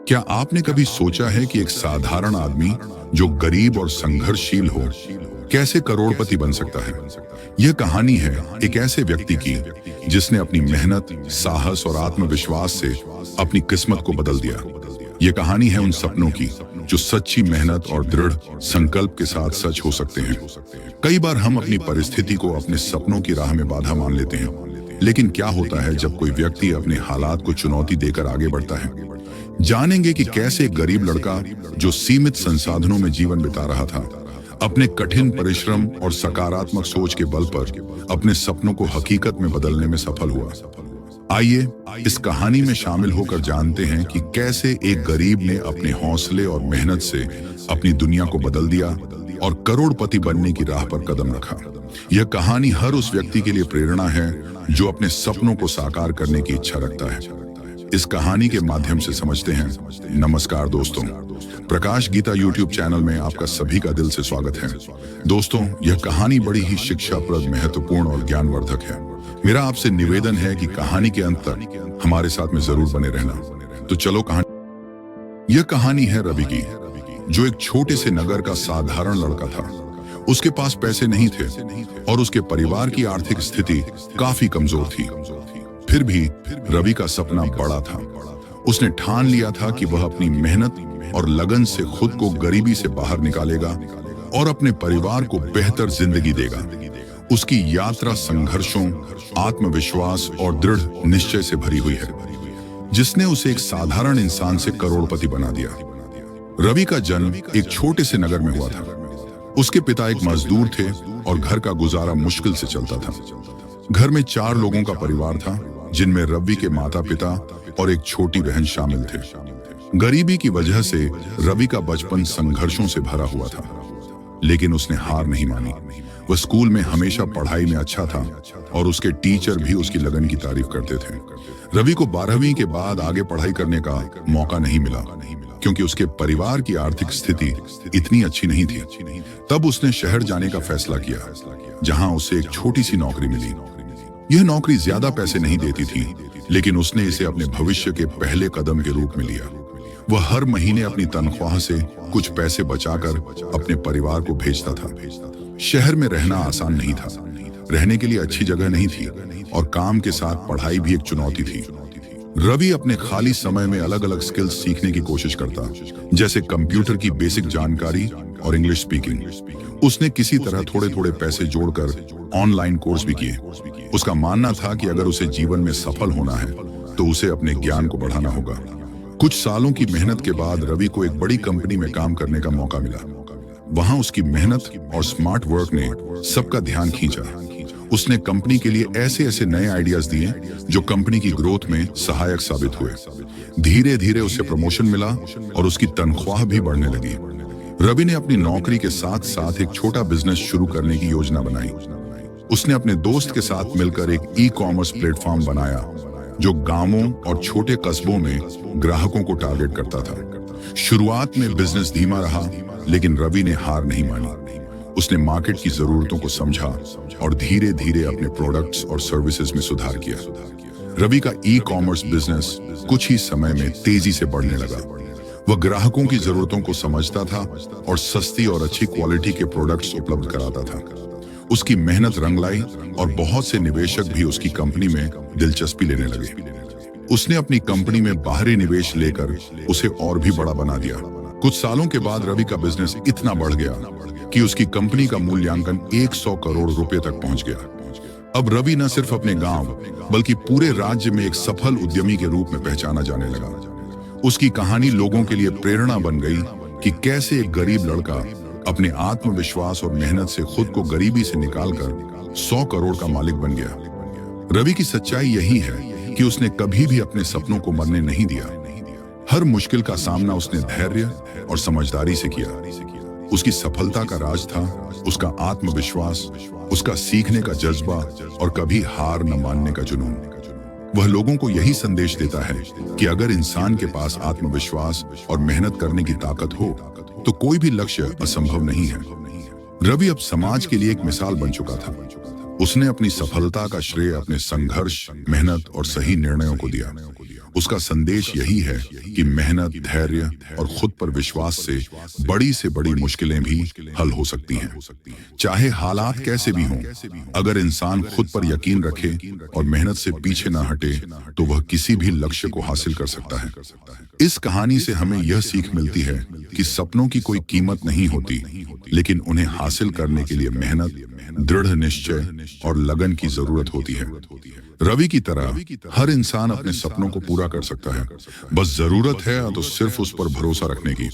क्या आपने कभी सोचा है कि एक साधारण आदमी जो गरीब और संघर्षशील हो कैसे करोड़पति बन सकता है? यह कहानी है एक ऐसे व्यक्ति की जिसने अपनी मेहनत, साहस और आत्मविश्वास से अपनी किस्मत को बदल दिया। यह कहानी है उन सपनों की जो सच्ची मेहनत और दृढ़ संकल्प के साथ सच हो सकते हैं। कई बार हम अपनी परिस्थिति को अपने सपनों की राह में बाधा मान लेते हैं, लेकिन क्या होता है जब कोई व्यक्ति अपने हालात को चुनौती देकर आगे बढ़ता है? जानेंगे कि कैसे एक गरीब लड़का जो सीमित संसाधनों में जीवन बिता रहा था, अपने कठिन परिश्रम और सकारात्मक सोच के बल पर अपने सपनों को हकीकत में बदलने में सफल हुआ। आइए इस कहानी में शामिल होकर जानते हैं कि कैसे एक गरीब ने अपने हौसले और मेहनत से अपनी दुनिया को बदल दिया और करोड़पति बनने की राह पर कदम रखा। यह कहानी हर उस व्यक्ति के लिए प्रेरणा है जो अपने सपनों को साकार करने की इच्छा रखता है। इस कहानी के माध्यम से समझते हैं। नमस्कार दोस्तों, प्रकाश गीता YouTube चैनल में आपका सभी का दिल से स्वागत है। दोस्तों, यह कहानी बड़ी ही शिक्षाप्रद, महत्वपूर्ण और ज्ञानवर्धक है। मेरा आपसे निवेदन है कि कहानी के अंत तक हमारे साथ में जरूर बने रहना। तो चलो यह कहानी है रवि की, जो एक छोटे से नगर का साधारण लड़का था। उसके पास पैसे नहीं थे और उसके परिवार की आर्थिक स्थिति काफी कमजोर थी। फिर भी रवि का सपना बड़ा था। उसने ठान लिया था कि वह अपनी मेहनत और लगन से खुद को गरीबी से बाहर निकालेगा और अपने परिवार को बेहतर जिंदगी देगा। उसकी यात्रा संघर्षों, आत्मविश्वास और दृढ़ निश्चय से भरी हुई है, जिसने उसे एक साधारण इंसान से करोड़पति बना दिया। रवि का जन्म एक छोटे से नगर में हुआ था। उसके पिता एक मजदूर थे और घर का गुजारा मुश्किल से चलता था। घर में 4 लोगों का परिवार था, जिनमें रवि के माता पिता और एक छोटी बहन शामिल थे। गरीबी की वजह से रवि का बचपन संघर्षों से भरा हुआ था, लेकिन उसने हार नहीं मानी। वह स्कूल में हमेशा पढ़ाई में अच्छा था और उसके टीचर भी उसकी लगन की तारीफ करते थे। रवि को 12वीं के बाद आगे पढ़ाई करने का मौका नहीं मिला, क्योंकि उसके परिवार की आर्थिक स्थिति इतनी अच्छी नहीं थी। तब उसने शहर जाने का फैसला किया, जहां उसे एक छोटी सी नौकरी मिली। यह नौकरी ज्यादा पैसे नहीं देती थी, लेकिन उसने इसे अपने भविष्य के पहले कदम के रूप में लिया। वह हर महीने अपनी तनख्वाह से कुछ पैसे बचाकर अपने परिवार को भेजता था। शहर में रहना आसान नहीं था, रहने के लिए अच्छी जगह नहीं थी और काम के साथ पढ़ाई भी एक चुनौती थी। रवि अपने खाली समय में अलग अलग स्किल्स सीखने की कोशिश करता, जैसे कंप्यूटर की बेसिक जानकारी और इंग्लिश स्पीकिंग। उसने किसी तरह थोड़े थोड़े पैसे जोड़कर ऑनलाइन कोर्स भी किए। उसका मानना था कि अगर उसे जीवन में सफल होना है तो उसे अपने ज्ञान को बढ़ाना होगा। कुछ सालों की मेहनत के बाद रवि को एक बड़ी कंपनी में काम करने का मौका मिला। वहां उसकी मेहनत और स्मार्ट वर्क ने सबका ध्यान खींचा। उसने कंपनी के लिए ऐसे ऐसे नए आइडियाज दिए जो कंपनी की ग्रोथ में सहायक साबित हुए। धीरे धीरे उसे प्रमोशन मिला और उसकी तनख्वाह भी बढ़ने लगी। रवि ने अपनी नौकरी के साथ साथ एक छोटा बिजनेस शुरू करने की योजना बनाई। उसने अपने दोस्त के साथ मिलकर एक ई-कॉमर्स प्लेटफॉर्म बनाया, जो गांवों और छोटे कस्बों में ग्राहकों को टारगेट करता था। शुरुआत में बिजनेस धीमा रहा, लेकिन रवि ने हार नहीं मानी। उसने मार्केट की जरूरतों को समझा और धीरे धीरे अपने प्रोडक्ट्स और सर्विसेज में सुधार किया। रवि का ई-कॉमर्स बिजनेस कुछ ही समय में तेजी से बढ़ने लगा। वह ग्राहकों की जरूरतों को समझता था और सस्ती और अच्छी क्वालिटी के प्रोडक्ट्स उपलब्ध कराता था। उसकी मेहनत रंग लाई और बहुत से निवेशक भी उसकी कंपनी में दिलचस्पी लेने लगे। उसने अपनी कंपनी में बाहरी निवेश लेकर उसे और भी बड़ा बना दिया। कुछ सालों के बाद रवि का बिजनेस इतना बढ़ गया कि उसकी कंपनी का मूल्यांकन 100 करोड़ रुपए तक पहुंच गया। अब रवि न सिर्फ अपने गांव बल्कि पूरे राज्य में एक सफल उद्यमी के रूप में पहचाना जाने लगा। उसकी कहानी लोगों के लिए प्रेरणा बन गई कि कैसे एक गरीब लड़का अपने आत्मविश्वास और मेहनत से खुद को गरीबी से निकालकर 100 करोड़ का मालिक बन गया। रवि की सच्चाई यही है कि उसने कभी भी अपने सपनों को मरने नहीं दिया। हर मुश्किल का सामना उसने धैर्य और समझदारी से किया। उसकी सफलता का राज था उसका आत्मविश्वास, उसका सीखने का जज्बा और कभी हार न मानने का जुनून। वह लोगों को यही संदेश देता है कि अगर इंसान के पास आत्मविश्वास और मेहनत करने की ताकत हो तो कोई भी लक्ष्य असंभव नहीं है। रवि अब समाज के लिए एक मिसाल बन चुका था। उसने अपनी सफलता का श्रेय अपने संघर्ष, मेहनत और सही निर्णयों को दिया। उसका संदेश यही है कि मेहनत, धैर्य और खुद पर विश्वास से बड़ी मुश्किलें भी हल हो सकती हैं। चाहे हालात कैसे भी हों, अगर इंसान खुद पर यकीन रखे और मेहनत से पीछे ना हटे तो वह किसी भी लक्ष्य को हासिल कर सकता है। इस कहानी से हमें यह सीख मिलती है कि सपनों की कोई कीमत नहीं होती, लेकिन उन्हें हासिल करने के लिए मेहनत, दृढ़ निश्चय और लगन की जरूरत होती है। रवि की तरह हर इंसान अपने सपनों को पूरा कर सकता है, बस जरूरत है तो सिर्फ उस पर भरोसा रखने की।